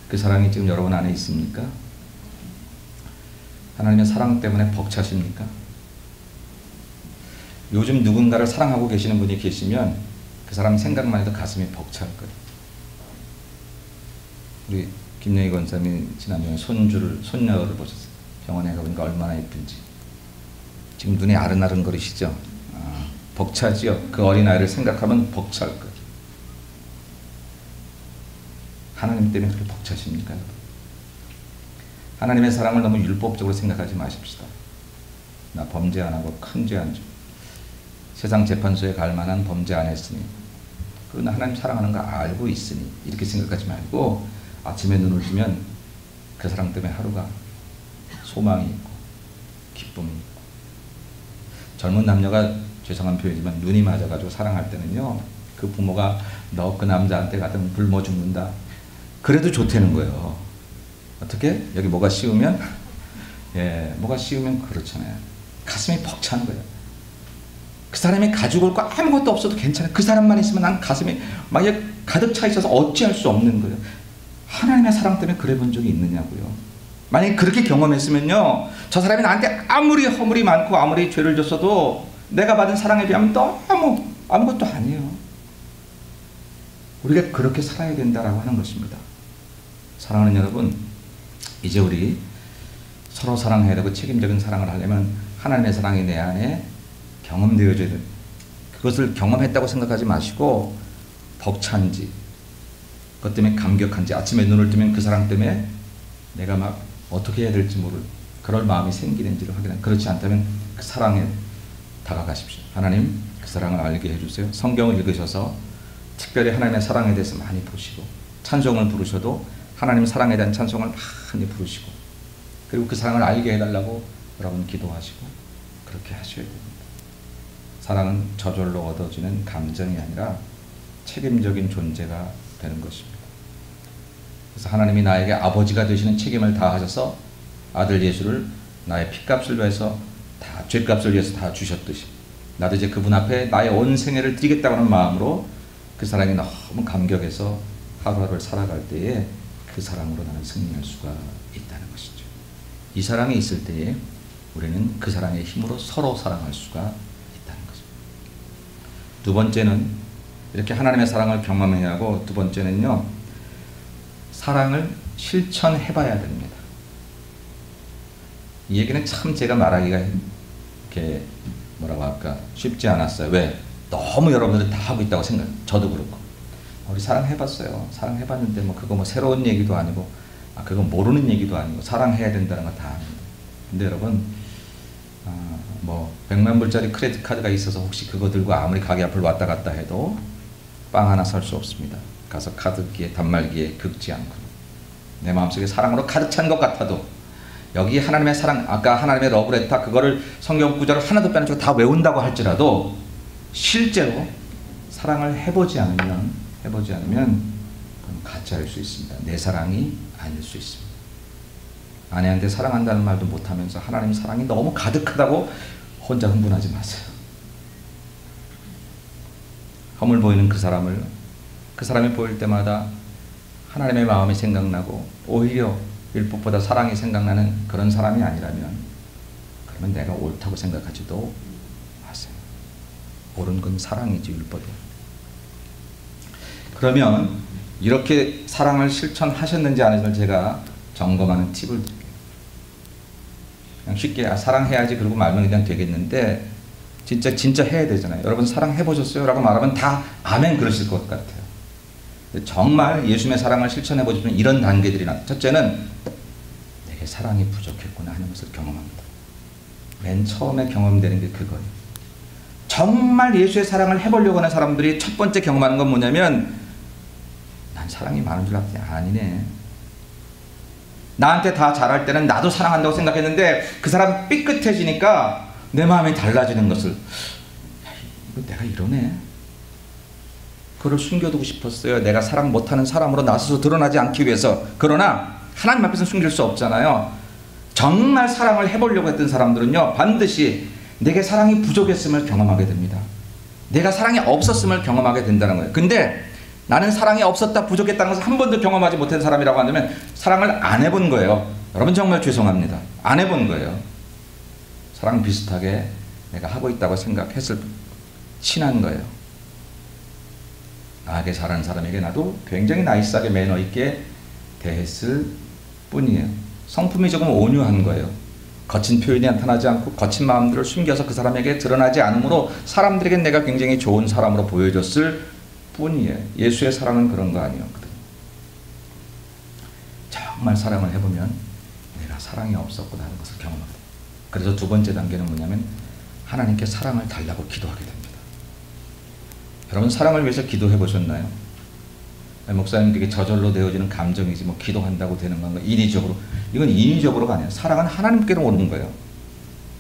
그 사랑이 지금 여러분 안에 있습니까? 하나님의 사랑 때문에 벅차십니까? 요즘 누군가를 사랑하고 계시는 분이 계시면 그 사람 생각만 해도 가슴이 벅찰 거예요. 우리 김영희 권사님이 지난주에 손녀를 보셨어요. 병원에 가보니까 얼마나 예쁜지. 지금 눈이 아른아른거리시죠? 벅차지요. 그 어린아이를 생각하면 벅찰 거예요. 하나님 때문에 그렇게 벅차십니까? 하나님의 사랑을 너무 율법적으로 생각하지 마십시다. 나 범죄 안 하고 큰 죄 안 줘. 세상 재판소에 갈 만한 범죄 안 했으니. 그러나 하나님 사랑하는 거 알고 있으니. 이렇게 생각하지 말고 아침에 눈을 뜨면 그 사랑 때문에 하루가 소망이 있고 기쁨이 있고. 젊은 남녀가 죄송한 표현이지만 눈이 맞아가지고 사랑할 때는요. 그 부모가 너 그 남자한테 가든 굶어 죽는다. 그래도 좋다는 거예요. 어떻게? 여기 뭐가 씌우면? 예, 뭐가 씌우면 그렇잖아요. 가슴이 벅차는 거예요. 그 사람이 가지고 올 거 아무것도 없어도 괜찮아요. 그 사람만 있으면 난 가슴이 막 가득 차 있어서 어찌할 수 없는 거예요. 하나님의 사랑 때문에 그래 본 적이 있느냐고요. 만약에 그렇게 경험했으면요. 저 사람이 나한테 아무리 허물이 많고 아무리 죄를 졌어도 내가 받은 사랑에 비하면 너무 아무것도 아니에요. 우리가 그렇게 살아야 된다라고 하는 것입니다. 사랑하는 여러분, 이제 우리 서로 사랑해야 되고 책임적인 사랑을 하려면 하나님의 사랑이 내 안에 경험되어져야 됩니다. 그것을 경험했다고 생각하지 마시고 벅찬지, 그것 때문에 감격한지, 아침에 눈을 뜨면 그 사랑 때문에 내가 막 어떻게 해야 될지 모를 그럴 마음이 생기는지를 확인해. 그렇지 않다면 그 사랑에 다가가십시오. 하나님 그 사랑을 알게 해주세요. 성경을 읽으셔서 특별히 하나님의 사랑에 대해서 많이 보시고 찬송을 부르셔도 하나님 사랑에 대한 찬송을 많이 부르시고 그리고 그 사랑을 알게 해달라고 여러분 기도하시고 그렇게 하셔야 됩니다. 사랑은 저절로 얻어지는 감정이 아니라 책임적인 존재가 되는 것입니다. 그래서 하나님이 나에게 아버지가 되시는 책임을 다하셔서 아들 예수를 나의 핏값을 위해서 다 죄값을 위해서 다 주셨듯이 나도 이제 그분 앞에 나의 온 생애를 드리겠다고 하는 마음으로 그 사랑이 너무 감격해서 하루하루를 살아갈 때에 그 사랑으로 나는 승리할 수가 있다는 것이죠. 이 사랑이 있을 때에 우리는 그 사랑의 힘으로 서로 사랑할 수가 있다는 것입니다. 두 번째는 이렇게 하나님의 사랑을 경험해야 하고 두 번째는요. 사랑을 실천해 봐야 됩니다. 이 얘기는 참 제가 말하기가 이렇게 뭐라고 할까 쉽지 않았어요. 왜? 너무 여러분들이 다 하고 있다고 저도 그렇고 우리 사랑해봤어요. 사랑해봤는데 뭐 그거 뭐 새로운 얘기도 아니고 그거 모르는 얘기도 아니고 사랑해야 된다는 거 다 압니다. 근데 여러분 뭐 100만 불짜리 크레딧 카드가 있어서 혹시 그거 들고 아무리 가게 앞을 왔다 갔다 해도 빵 하나 살 수 없습니다. 가서 카드기에 단말기에 긁지 않고 내 마음속에 사랑으로 가득 찬 것 같아도 여기 하나님의 사랑, 아까 하나님의 러브레터 그거를 성경 구절을 하나도 빼놓고 다 외운다고 할지라도 실제로 사랑을 해보지 않으면 그건 가짜일 수 있습니다. 내 사랑이 아닐 수 있습니다. 아내한테 사랑한다는 말도 못하면서 하나님 사랑이 너무 가득하다고 혼자 흥분하지 마세요. 허물 보이는 그 사람이 보일 때마다 하나님의 마음이 생각나고 오히려 율법보다 사랑이 생각나는 그런 사람이 아니라면 그러면 내가 옳다고 생각하지도 마세요. 옳은 건 사랑이지 율법이야. 그러면 이렇게 사랑을 실천하셨는지 안 했는지 제가 점검하는 팁을 드릴게요. 그냥 쉽게 사랑해야지 그러고 말면 그냥 되겠는데 진짜 해야 되잖아요. 여러분 사랑해 보셨어요? 라고 말하면 다 아멘 그러실 것 같아요. 정말 예수님의 사랑을 실천해 보시면 이런 단계들이 나. 첫째는 내게 사랑이 부족했구나 하는 것을 경험합니다. 맨 처음에 경험되는 게 그거예요. 정말 예수의 사랑을 해보려고 하는 사람들이 첫 번째 경험하는 건 뭐냐면, 난 사랑이 많은 줄 알았더니 아니네. 나한테 다 잘할 때는 나도 사랑한다고 생각했는데 그 사람 삐끗해지니까 내 마음이 달라지는 것을, 이거 내가 이러네. 그걸 숨겨두고 싶었어요. 내가 사랑 못하는 사람으로 나 스스로 드러나지 않기 위해서. 그러나 하나님 앞에서 숨길 수 없잖아요. 정말 사랑을 해보려고 했던 사람들은요, 반드시 내게 사랑이 부족했음을 경험하게 됩니다. 내가 사랑이 없었음을 경험하게 된다는 거예요. 근데 나는 사랑이 없었다, 부족했다는 것을 한 번도 경험하지 못한 사람이라고 한다면 사랑을 안 해본 거예요. 여러분 정말 죄송합니다. 안 해본 거예요. 사랑 비슷하게 내가 하고 있다고 생각했을 뿐, 친한 거예요. 나에게 잘하는 사람에게 나도 굉장히 나이스하게 매너 있게 대했을 뿐이에요. 성품이 조금 온유한 거예요. 거친 표현이 나타나지 않고 거친 마음들을 숨겨서 그 사람에게 드러나지 않으므로 사람들에게 내가 굉장히 좋은 사람으로 보여졌을 뿐이에요. 예수의 사랑은 그런 거 아니었거든요. 정말 사랑을 해보면 내가 사랑이 없었구나 하는 것을 경험하게 돼요. 그래서 두 번째 단계는 뭐냐면 하나님께 사랑을 달라고 기도하게 됩니다. 여러분 사랑을 위해서 기도해 보셨나요? 목사님 그게 저절로 되어지는 감정이지 뭐 기도한다고 되는 건가? 인위적으로. 이건 인위적으로가 아니에요. 사랑은 하나님께로 오는 거예요.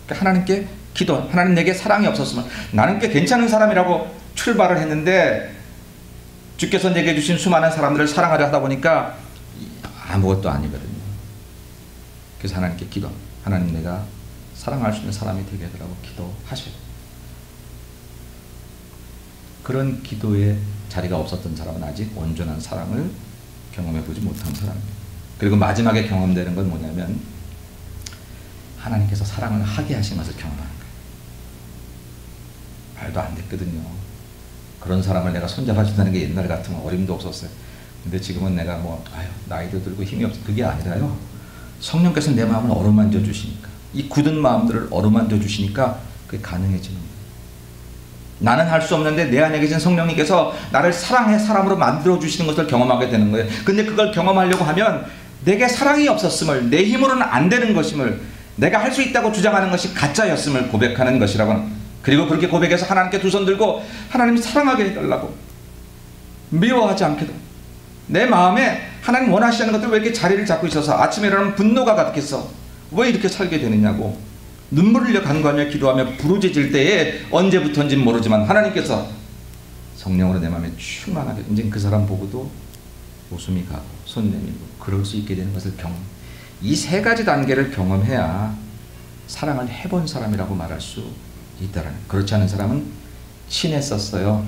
그러니까 하나님께 기도. 하나님 내게 사랑이 없었으면 나는 꽤 괜찮은 사람이라고 출발을 했는데 주께서 내게 주신 수많은 사람들을 사랑하려 하다 보니까 아무것도 아니거든요. 그래서 하나님께 기도. 하나님 내가 사랑할 수 있는 사람이 되게 해달라고 기도하셔요. 그런 기도의 자리가 없었던 사람은 아직 온전한 사랑을 경험해보지 못한 사람입니다. 그리고 마지막에 경험되는 건 뭐냐면 하나님께서 사랑을 하게 하신 것을 경험하는 거예요. 말도 안 됐거든요. 그런 사람을 내가 손잡아준다는 게 옛날 같으면 어림도 없었어요. 근데 지금은 내가 나이도 들고 힘이 없어. 그게 아니라요. 성령께서 내 마음을 어루만져 주시니까, 이 굳은 마음들을 어루만져 주시니까 그게 가능해지는 거예요. 나는 할 수 없는데 내 안에 계신 성령님께서 나를 사랑의 사람으로 만들어 주시는 것을 경험하게 되는 거예요. 근데 그걸 경험하려고 하면 내게 사랑이 없었음을, 내 힘으로는 안 되는 것임을, 내가 할 수 있다고 주장하는 것이 가짜였음을 고백하는 것이라고. 그리고 그렇게 고백해서 하나님께 두 손 들고 하나님 사랑하게 해달라고, 미워하지 않게도. 내 마음에 하나님 원하시는 것들 왜 이렇게 자리를 잡고 있어서 아침에 일어나면 분노가 가득해서 왜 이렇게 살게 되느냐고 눈물을 흘려 간구하며 기도하며 부르짖을 때에 언제부터인지는 모르지만 하나님께서 성령으로 내 마음에 충만하게, 이제 그 사람 보고도 웃음이 가고 손 내밀고 그럴 수 있게 되는 것을 경험. 이 세 가지 단계를 경험해야 사랑을 해본 사람이라고 말할 수 있다라는. 그렇지 않은 사람은 친했었어요.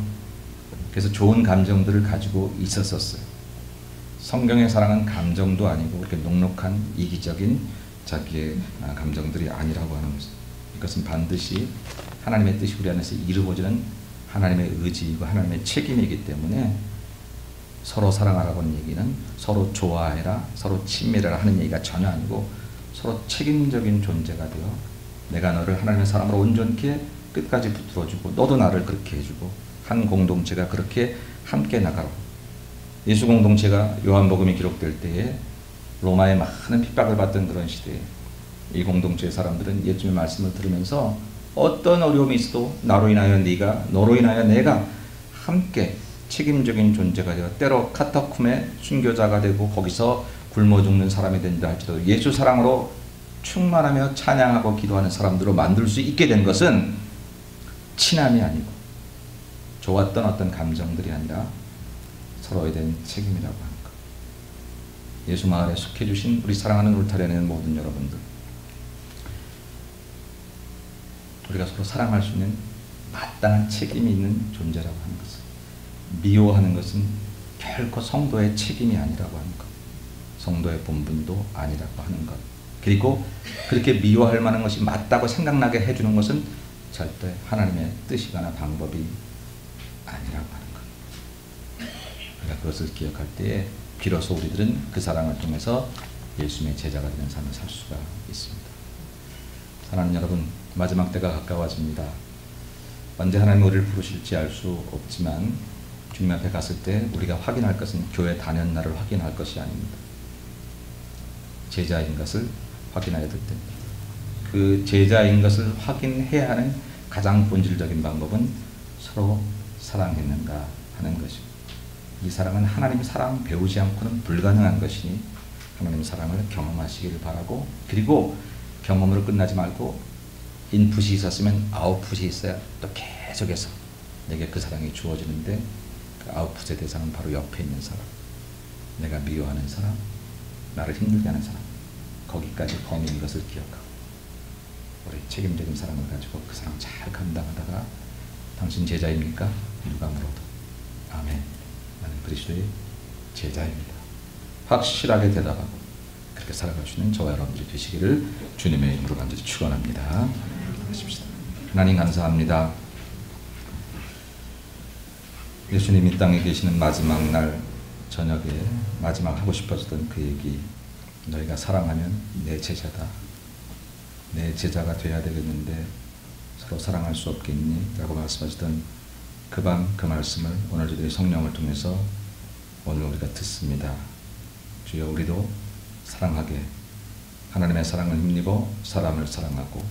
그래서 좋은 감정들을 가지고 있었어요. 성경의 사랑은 감정도 아니고 그렇게 녹록한 이기적인 자기의 감정들이 아니라고 하는 것입니다. 이것은 반드시 하나님의 뜻이 우리 안에서 이루어지는 하나님의 의지이고 하나님의 책임이기 때문에 서로 사랑하라고 하는 얘기는 서로 좋아해라, 서로 친밀해라 하는 얘기가 전혀 아니고 서로 책임적인 존재가 되어 내가 너를 하나님의 사람으로 온전히 끝까지 붙들어주고 너도 나를 그렇게 해주고 한 공동체가 그렇게 함께 나가라고. 예수 공동체가 요한복음이 기록될 때에 로마의 많은 핍박을 받던 그런 시대에 이 공동체의 사람들은 예수님의 말씀을 들으면서 어떤 어려움이 있어도 나로 인하여 네가, 너로 인하여 내가 함께 책임적인 존재가 되어 때로 카타콤의 순교자가 되고 거기서 굶어 죽는 사람이 된다 할지라도 예수 사랑으로 충만하며 찬양하고 기도하는 사람들로 만들 수 있게 된 것은 친함이 아니고 좋았던 어떤 감정들이 아니라 서로에 대한 책임이라고 하는 것. 예수 마을에 속해 주신 우리 사랑하는 울타리에 있는 모든 여러분들, 우리가 서로 사랑할 수 있는 마땅한 책임이 있는 존재라고 하는 것을, 미워하는 것은 결코 성도의 책임이 아니라고 하는 것, 성도의 본분도 아니라고 하는 것, 그리고 그렇게 미워할 만한 것이 맞다고 생각나게 해주는 것은 절대 하나님의 뜻이거나 방법이 아니라고 하는 것. 우리가 그것을 기억할 때에 비로소 우리들은 그 사랑을 통해서 예수님의 제자가 되는 삶을 살 수가 있습니다. 사랑하는 여러분, 마지막 때가 가까워집니다. 언제 하나님이 우리를 부르실지 알 수 없지만 주님 앞에 갔을 때 우리가 확인할 것은 교회 다녔 나를 확인할 것이 아닙니다. 제자인 것을 확인해야 될 때입니다. 그 제자인 것을 확인해야 하는 가장 본질적인 방법은 서로 사랑했는가 하는 것입니다. 이 사랑은 하나님의 사랑 배우지 않고는 불가능한 것이니 하나님의 사랑을 경험하시기를 바라고, 그리고 경험으로 끝나지 말고 인풋이 있었으면 아웃풋이 있어야 또 계속해서 내게 그 사랑이 주어지는데, 그 아웃풋의 대상은 바로 옆에 있는 사람, 내가 미워하는 사람, 나를 힘들게 하는 사람, 거기까지 범위인 것을 기억하고 우리 책임적인 사랑을 가지고 그 사랑 잘 감당하다가 당신 제자입니까? 누가 물어도 아멘, 나는 그리스도의 제자입니다. 확실하게 대답하고 그렇게 살아갈 수 있는 저와 여러분들이 되시기를 주님의 이름으로 간절히 축원합니다. 하십시다. 하나님 감사합니다. 예수님 이 땅에 계시는 마지막 날 저녁에 마지막 하고 싶어졌던 그 얘기, 너희가 사랑하면 내 제자다, 내 제자가 돼야 되겠는데 서로 사랑할 수 없겠니? 라고 말씀하시던 그 밤 그 말씀을 오늘 저희들이 성령을 통해서 오늘 우리가 듣습니다. 주여, 우리도 사랑하게 하나님의 사랑을 힘입어 사람을 사랑하고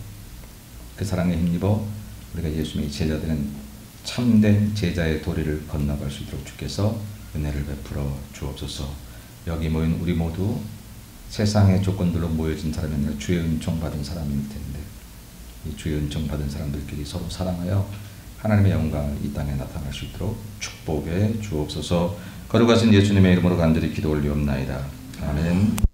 그 사랑에 힘입어 우리가 예수님의 제자 되는 참된 제자의 도리를 건너갈 수 있도록 주께서 은혜를 베풀어 주옵소서. 여기 모인 우리 모두 세상의 조건들로 모여진 사람이 아니라 주의 은총 받은 사람일 텐데, 이 주의 은총 받은 사람들끼리 서로 사랑하여 하나님의 영광을 이 땅에 나타날 수 있도록 축복해 주옵소서. 거룩하신 예수님의 이름으로 간절히 기도 올리옵나이다. 아멘.